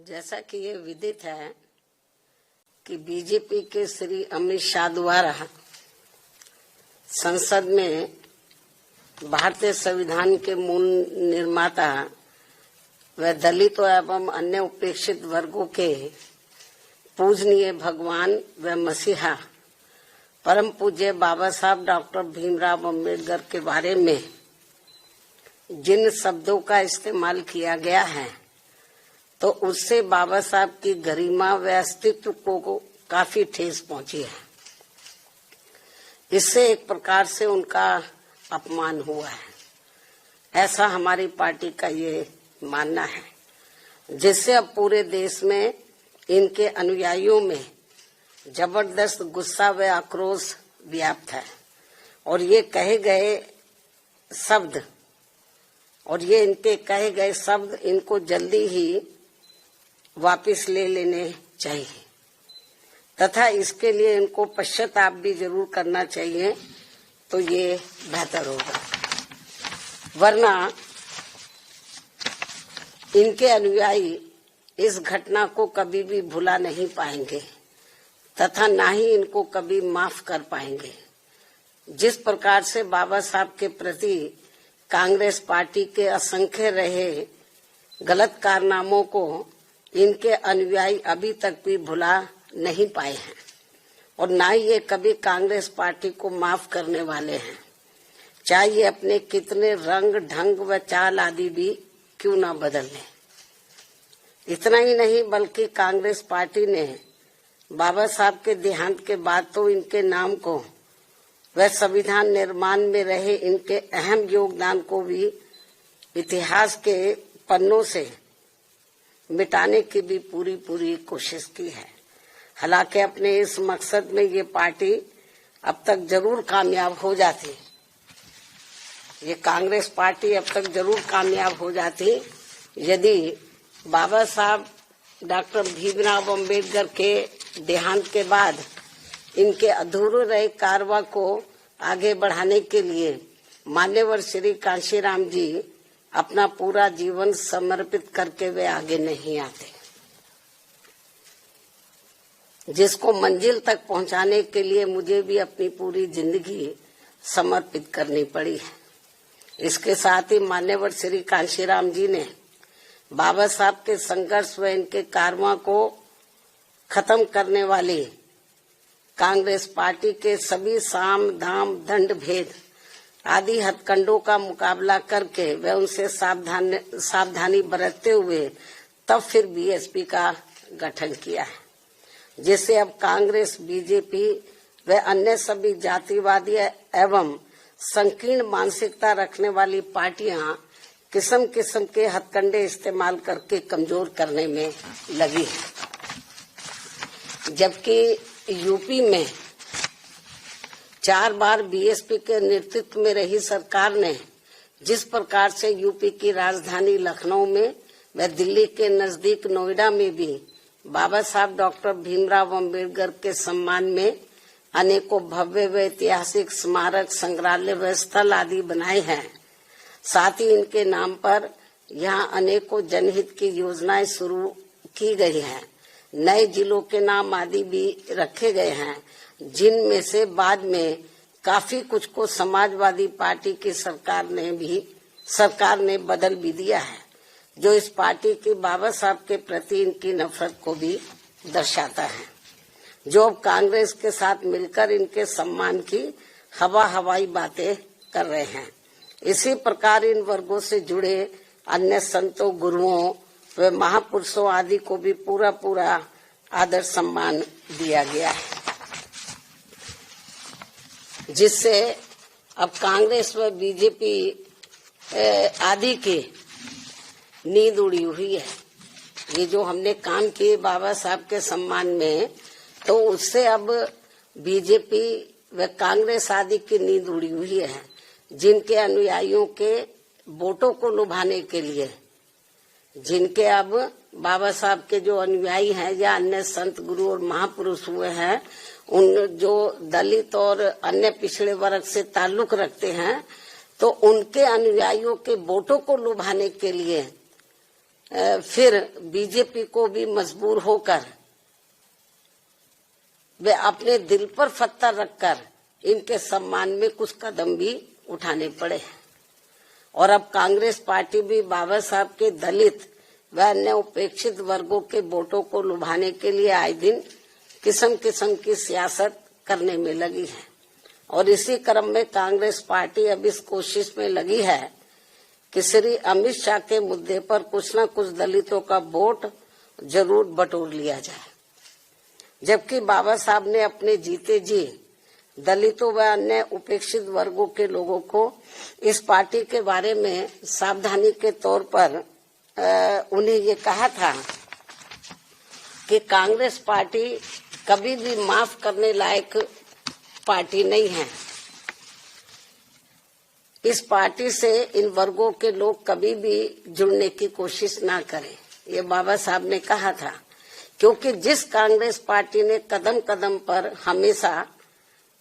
जैसा कि ये विदित है कि बीजेपी के श्री अमित शाह द्वारा संसद में भारतीय संविधान के मूल निर्माता व दलितों एवं अन्य उपेक्षित वर्गों के पूजनीय भगवान व मसीहा परम पूज्य बाबा साहब डॉक्टर भीमराव अम्बेडकर के बारे में जिन शब्दों का इस्तेमाल किया गया है तो उससे बाबा साहब की गरिमा व अस्तित्व को काफी ठेस पहुंची है। इससे एक प्रकार से उनका अपमान हुआ है, ऐसा हमारी पार्टी का ये मानना है, जिससे अब पूरे देश में इनके अनुयायियों में जबरदस्त गुस्सा व आक्रोश व्याप्त है और ये इनके कहे गए शब्द इनको जल्दी ही वापस ले लेने चाहिए तथा इसके लिए इनको पश्चाताप भी जरूर करना चाहिए, तो ये बेहतर होगा। वरना इनके अनुयायी इस घटना को कभी भी भुला नहीं पाएंगे तथा ना ही इनको कभी माफ कर पाएंगे। जिस प्रकार से बाबा साहब के प्रति कांग्रेस पार्टी के असंख्य रहे गलत कारनामों को इनके अनुयायी अभी तक भी भुला नहीं पाए हैं और ना ही ये कभी कांग्रेस पार्टी को माफ करने वाले हैं, चाहे ये अपने कितने रंग ढंग व चाल आदि भी क्यों ना बदल लें। इतना ही नहीं बल्कि कांग्रेस पार्टी ने बाबा साहब के देहांत के बाद तो इनके नाम को व संविधान निर्माण में रहे इनके अहम योगदान को भी इतिहास के पन्नों से मिटाने की भी पूरी कोशिश की है। हालांकि अपने इस मकसद में ये पार्टी अब तक जरूर कामयाब हो जाती, ये कांग्रेस पार्टी अब तक जरूर कामयाब हो जाती यदि बाबा साहब डॉक्टर भीमराव अम्बेडकर के देहांत के बाद इनके अधूरे रहे कारवा को आगे बढ़ाने के लिए मान्यवर श्री कांशीराम जी अपना पूरा जीवन समर्पित करके वे आगे नहीं आते, जिसको मंजिल तक पहुंचाने के लिए मुझे भी अपनी पूरी जिंदगी समर्पित करनी पड़ी है। इसके साथ ही मान्यवर श्री कांशीराम जी ने बाबा साहब के संघर्ष व इनके कारवा को खत्म करने वाली कांग्रेस पार्टी के सभी साम दाम दंड भेद आदि हथकंडों का मुकाबला करके व उनसे सावधानी बरतते हुए तब फिर बीएसपी का गठन किया है, जिससे अब कांग्रेस, बीजेपी व अन्य सभी जातिवादी एवं संकीर्ण मानसिकता रखने वाली पार्टियां किस्म किस्म के हथकंडे इस्तेमाल करके कमजोर करने में लगी है। जबकि यूपी में 4 बार बीएसपी के नेतृत्व में रही सरकार ने जिस प्रकार से यूपी की राजधानी लखनऊ में व दिल्ली के नजदीक नोएडा में भी बाबा साहब डॉक्टर भीमराव अम्बेडकर के सम्मान में अनेकों भव्य व ऐतिहासिक स्मारक, संग्रहालय व स्थल आदि बनाए हैं, साथ ही इनके नाम पर यहाँ अनेकों जनहित की योजनाएं शुरू की गई हैं। नए जिलों के नाम आदि भी रखे गए हैं, जिनमें से बाद में काफी कुछ को समाजवादी पार्टी की सरकार ने बदल भी दिया है, जो इस पार्टी की बाबा साहब के प्रति इनकी नफरत को भी दर्शाता है, जो अब कांग्रेस के साथ मिलकर इनके सम्मान की हवाई बातें कर रहे हैं। इसी प्रकार इन वर्गों से जुड़े अन्य संतों, गुरुओं व महापुरुषों आदि को भी पूरा आदर सम्मान दिया गया है, जिससे अब कांग्रेस व बीजेपी आदि की नींद उड़ी हुई है। ये जो हमने काम किए बाबा साहब के सम्मान में, तो उससे अब बीजेपी व कांग्रेस आदि की नींद उड़ी हुई है, जिनके अनुयायियों के वोटों को लुभाने के लिए, जिनके अब बाबा साहब के जो अनुयायी हैं या अन्य संत, गुरु और महापुरुष हुए हैं, उन जो दलित और अन्य पिछड़े वर्ग से ताल्लुक रखते हैं, तो उनके अनुयायियों के वोटों को लुभाने के लिए फिर बीजेपी को भी मजबूर होकर वे अपने दिल पर पत्थर रखकर इनके सम्मान में कुछ कदम भी उठाने पड़े। और अब कांग्रेस पार्टी भी बाबा साहब के दलित व अन्य उपेक्षित वर्गों के वोटों को लुभाने के लिए आए दिन किस्म किस्म की सियासत करने में लगी है। और इसी क्रम में कांग्रेस पार्टी अब इस कोशिश में लगी है कि श्री अमित शाह के मुद्दे पर कुछ न कुछ दलितों का वोट जरूर बटोर लिया जाए, जबकि बाबा साहब ने अपने जीते जी दलितों व अन्य उपेक्षित वर्गों के लोगों को इस पार्टी के बारे में सावधानी के तौर पर उन्हें ये कहा था कि कांग्रेस पार्टी कभी भी माफ करने लायक पार्टी नहीं है। इस पार्टी से इन वर्गों के लोग कभी भी जुड़ने की कोशिश ना करें, ये बाबा साहब ने कहा था। क्योंकि जिस कांग्रेस पार्टी ने कदम कदम पर हमेशा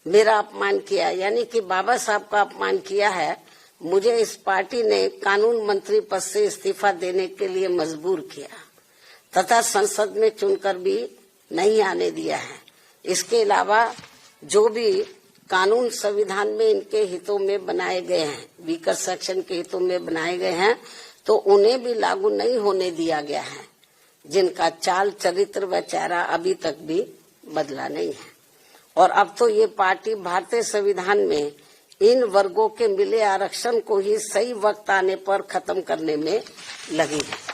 मेरा अपमान किया, यानी कि बाबा साहब का अपमान किया है, मुझे इस पार्टी ने कानून मंत्री पद से इस्तीफा देने के लिए मजबूर किया तथा संसद में चुनकर भी नहीं आने दिया है। इसके अलावा जो भी कानून संविधान में इनके हितों में बनाए गए हैं, वीकर सेक्शन के हितों में बनाए गए हैं, तो उन्हें भी लागू नहीं होने दिया गया है, जिनका चाल चरित्र व चेहरा अभी तक भी बदला नहीं है। और अब तो ये पार्टी भारतीय संविधान में इन वर्गों के मिले आरक्षण को ही सही वक्त आने पर खत्म करने में लगी है।